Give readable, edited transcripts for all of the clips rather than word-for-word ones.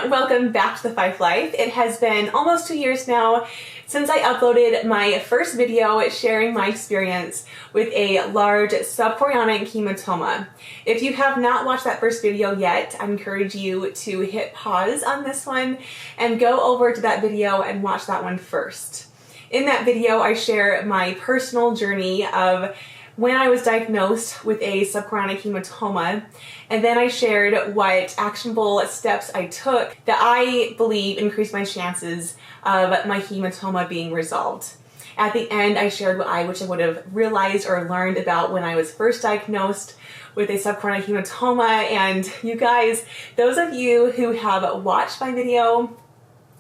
welcome back to The Five Life. It has been almost 2 years now since I uploaded my first video sharing my experience with a large subchorionic hematoma. If you have not watched that first video yet, I encourage you to hit pause on this one and go over to that video and watch that one first. In that video, I share my personal journey of when I was diagnosed with a subchorionic hematoma, and then I shared what actionable steps I took that I believe increased my chances of my hematoma being resolved. At the end, I shared what I wish I would have realized or learned about when I was first diagnosed with a subchorionic hematoma. And you guys, those of you who have watched my video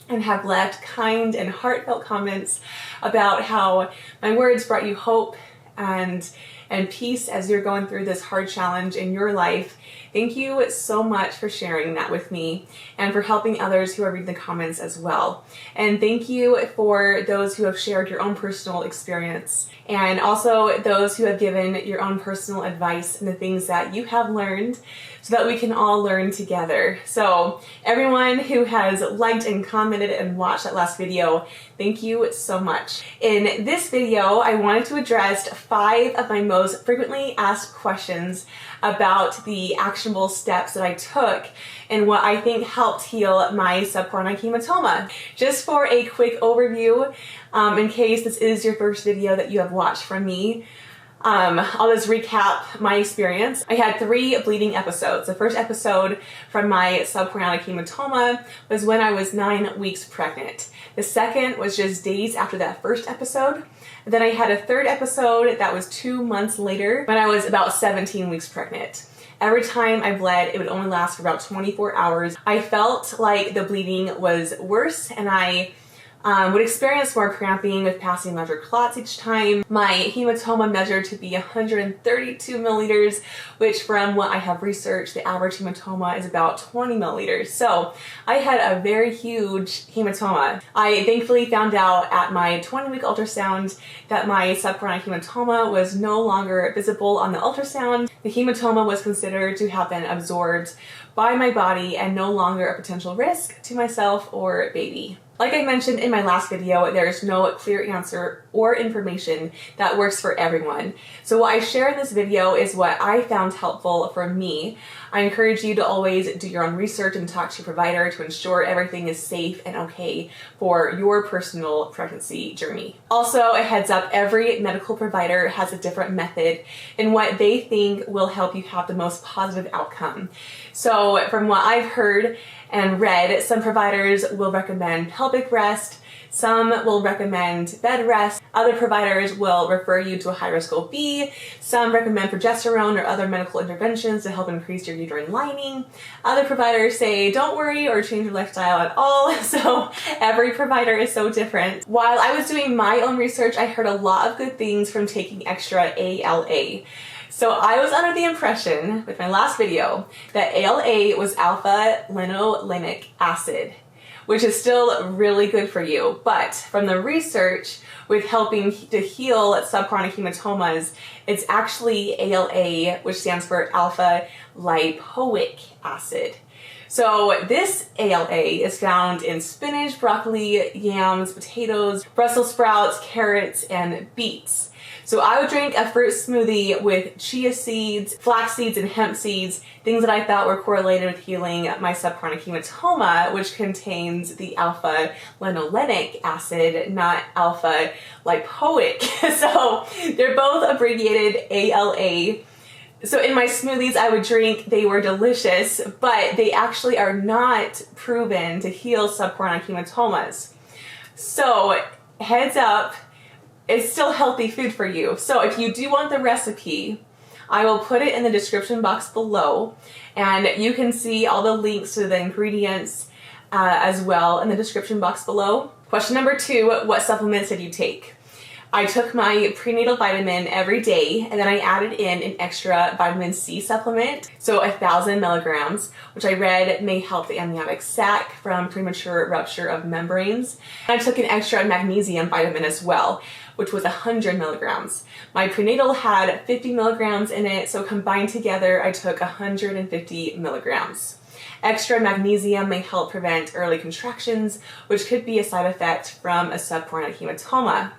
and have left kind and heartfelt comments about how my words brought you hope and peace as you're going through this hard challenge in your life. Thank you so much for sharing that with me and for helping others who are reading the comments as well. And thank you for those who have shared your own personal experience and also those who have given your own personal advice and the things that you have learned so that we can all learn together. So everyone who has liked and commented and watched that last video, thank you so much. In this video, I wanted to address 5 of my most frequently asked questions about the actionable steps that I took and what I think helped heal my subchorionic hematoma. Just for a quick overview, in case this is your first video that you have watched from me, I'll just recap my experience. I had 3 bleeding episodes. The first episode from my subchorionic hematoma was when I was 9 weeks pregnant. The second was just days after that first episode. Then I had a third episode that was 2 months later when I was about 17 weeks pregnant. Every time I bled, it would only last for about 24 hours. I felt like the bleeding was worse and I would experience more cramping with passing larger clots each time. My hematoma measured to be 132 milliliters, which from what I have researched, the average hematoma is about 20 milliliters. So I had a very huge hematoma. I thankfully found out at my 20-week ultrasound that my subchorionic hematoma was no longer visible on the ultrasound. The hematoma was considered to have been absorbed by my body and no longer a potential risk to myself or baby. Like I mentioned in my last video, there is no clear answer or information that works for everyone. So what I share in this video is what I found helpful for me. I encourage you to always do your own research and talk to your provider to ensure everything is safe and okay for your personal pregnancy journey. Also, a heads up, every medical provider has a different method in what they think will help you have the most positive outcome. So from what I've heard and read, some providers will recommend pelvic rest, some will recommend bed rest, other providers will refer you to a high-risk OB, some recommend progesterone or other medical interventions to help increase your uterine lining. Other providers say don't worry or change your lifestyle at all, so every provider is so different. While I was doing my own research, I heard a lot of good things from taking extra ALA. So I was under the impression with my last video that ALA was alpha linolenic acid, which is still really good for you. But from the research with helping to heal subchorionic hematomas, it's actually ALA, which stands for alpha lipoic acid. So this ALA is found in spinach, broccoli, yams, potatoes, Brussels sprouts, carrots, and beets. So I would drink a fruit smoothie with chia seeds, flax seeds, and hemp seeds, things that I thought were correlated with healing my subchorionic hematoma, which contains the alpha linolenic acid, not alpha lipoic. So they're both abbreviated ALA. So in my smoothies I would drink, they were delicious, but they actually are not proven to heal subchorionic hematomas. So heads up, it's still healthy food for you. So if you do want the recipe, I will put it in the description box below, and you can see all the links to the ingredients as well in the description box below. Question number 2, what supplements did you take? I took my prenatal vitamin every day, and then I added in an extra vitamin C supplement, so 1,000 milligrams, which I read may help the amniotic sac from premature rupture of membranes. And I took an extra magnesium vitamin as well, which was 100 milligrams. My prenatal had 50 milligrams in it, so combined together I took 150 milligrams. Extra magnesium may help prevent early contractions, which could be a side effect from a subchorionic hematoma.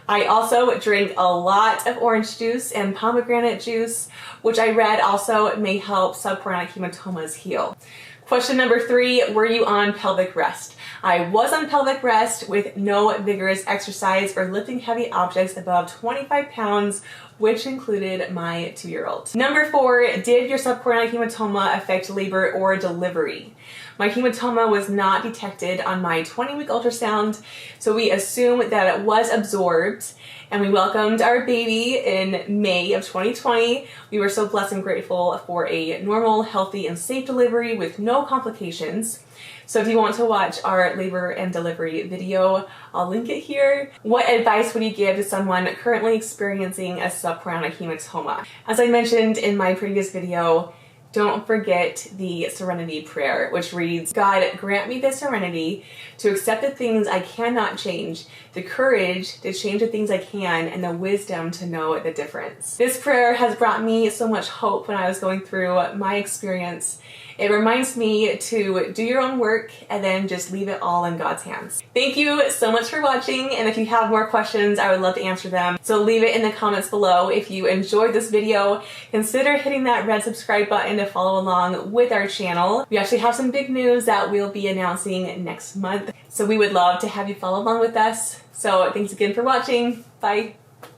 I also drink a lot of orange juice and pomegranate juice, which I read also may help subchorionic hematomas heal. Question number 3, were you on pelvic rest? I was on pelvic rest with no vigorous exercise or lifting heavy objects above 25 pounds, which included my 2-year-old. Number 4, did your subchorionic hematoma affect labor or delivery? My hematoma was not detected on my 20-week ultrasound, so we assume that it was absorbed, and we welcomed our baby in May of 2020. We were so blessed and grateful for a normal, healthy, and safe delivery with no complications. So if you want to watch our labor and delivery video, I'll link it here. What advice would you give to someone currently experiencing a subchorionic hematoma? As I mentioned in my previous video, don't forget the serenity prayer, which reads, God, grant me the serenity to accept the things I cannot change, the courage to change the things I can, and the wisdom to know the difference. This prayer has brought me so much hope when I was going through my experience. It reminds me to do your own work and then just leave it all in God's hands. Thank you so much for watching, and if you have more questions, I would love to answer them. So leave it in the comments below. If you enjoyed this video, consider hitting that red subscribe button to follow along with our channel. We actually have some big news that we'll be announcing next month, so we would love to have you follow along with us. So thanks again for watching. Bye.